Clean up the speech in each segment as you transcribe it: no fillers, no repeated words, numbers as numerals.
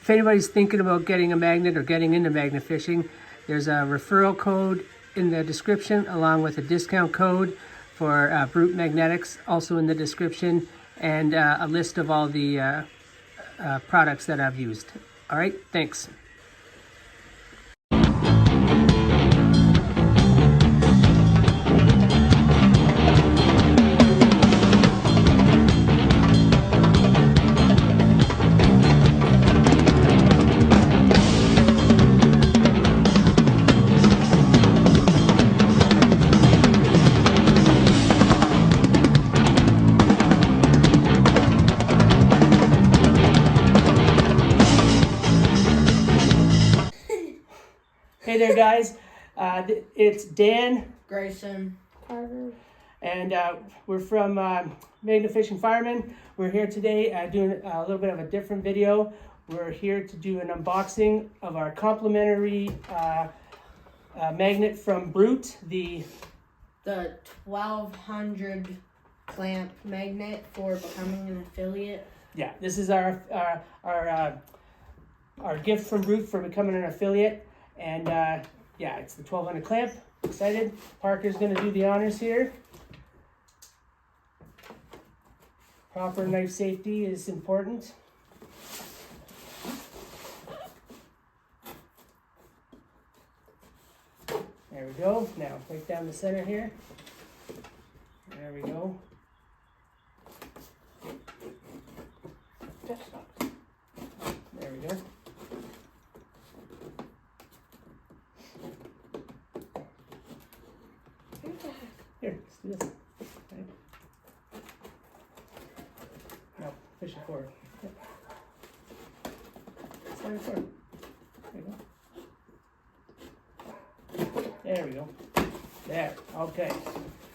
if anybody's thinking about getting a magnet or getting into magnet fishing, there's a referral code in the description along with a discount code for Brute Magnetics, also in the description, and a list of all the products that I've used. All right, thanks. Hey there, guys. It's Dan, Grayson, Carter, and we're from Magnet Fishing Firemen. We're here today doing a little bit of a different video. We're here to do an unboxing of our complimentary magnet from Brute, the 1200 clamp magnet for becoming an affiliate. Yeah, this is our gift from Brute for becoming an affiliate. And yeah, it's the 1200 clamp. Excited. Parker's going to do the honors here. Proper knife safety is important. There we go. Now, right down the center here. There we go. There we go. Here, let's do this. Okay. Now, push it forward. Yep. Slide it forward. There we go. There we go. There. Okay.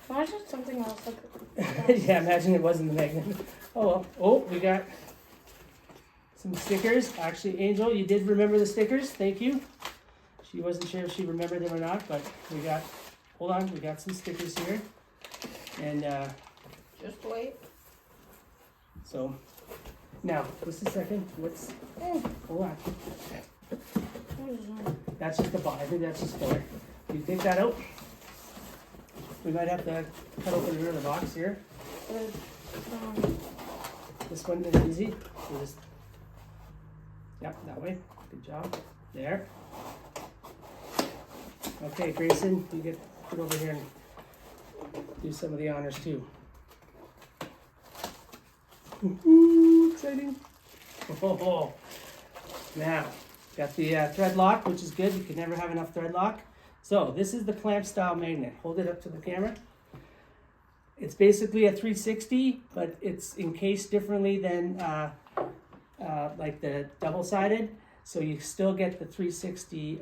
why is it something else? Like, Yeah, imagine it wasn't the magnet. Oh well. Oh, we got some stickers. Actually, Angel, you did remember the stickers. Thank you. She wasn't sure if she remembered them or not, but we got, hold on, we got some stickers here. And Just wait. so now, just a second. Let's hold on. what is that? That's just the bottom. I think that's just filler. You take that out. We might have to cut open the rear of the box here. This one is easy. So just, yep, that way. Good job. There. Okay, Grayson, you get over here and do some of the honors too. Ooh, exciting. Oh, now, got the thread lock, which is good. You can never have enough thread lock. So this is the clamp style magnet. Hold it up to the camera. It's basically a 360, but it's encased differently than like the double-sided. So you still get the 360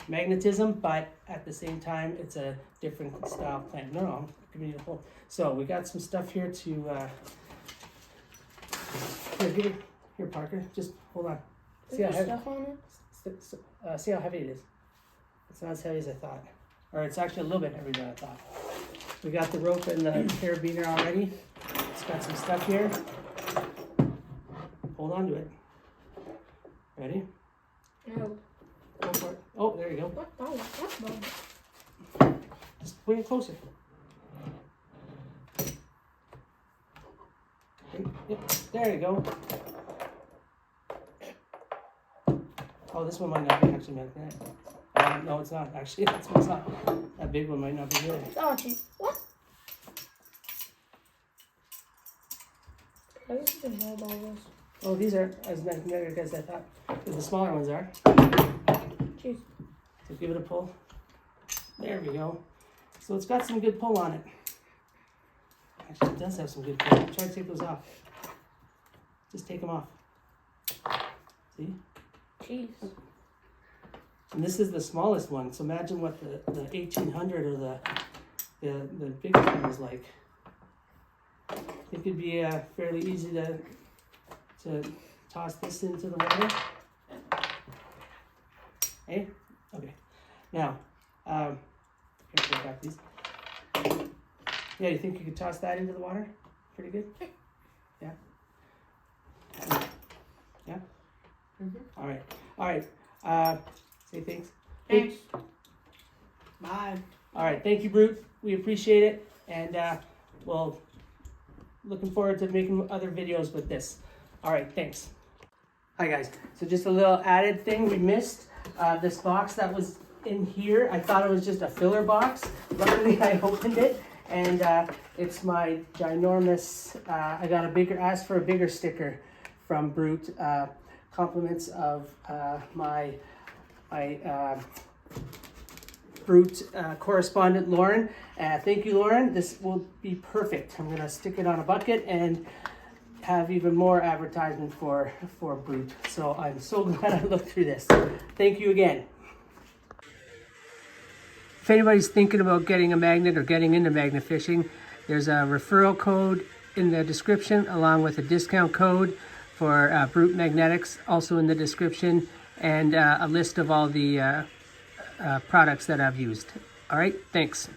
magnetism, but at the same time, it's a different style clamp. No, I'm giving you the whole. So we got some stuff here to. Here, give it. Here, Parker. Just hold on. See how heavy. Stuff on it? See how heavy it is. It's not as heavy as I thought, or it's actually a little bit heavier than I thought. We got the rope and the carabiner already. It's got some stuff here. Hold on to it. Ready? No. Go for it. Oh, there you go. What? Oh, that's bad. Just bring it closer. Yep, there you go. Oh, this one might not be actually magnetic. No, it's not actually. This one's not. That big one might not be good. Oh, geez. What? I used to hold all this. Oh, these are as magnetic as I thought. The smaller ones are. Jeez. So give it a pull. There we go. So it's got some good pull on it. Actually, it does have some good pull. Try to take those off. Just take them off. See? Jeez. And this is the smallest one. So imagine what the 1800 or the big one is like. It could be fairly easy to toss this into the water. Hey? Okay. Now, here, I got these. Yeah, you think you could toss that into the water? Pretty good? Yeah. All right. Say thanks. Thanks. Bye. All right. Thank you, Brute. We appreciate it, and we'll looking forward to making other videos with this. All right. Thanks. Hi guys. So just a little added thing we missed. This box that was in here, I thought it was just a filler box. Luckily, I opened it, and it's my ginormous. I got asked for a bigger sticker from Brute. Compliments of my Brute correspondent Lauren. Thank you, Lauren. This will be perfect. I'm gonna stick it on a bucket and have even more advertisement for Brute. So I'm so glad I looked through this. Thank you again. If anybody's thinking about getting a magnet or getting into magnet fishing, there's a referral code in the description along with a discount code for Brute Magnetics, also in the description, and a list of all the products that I've used. All right, thanks.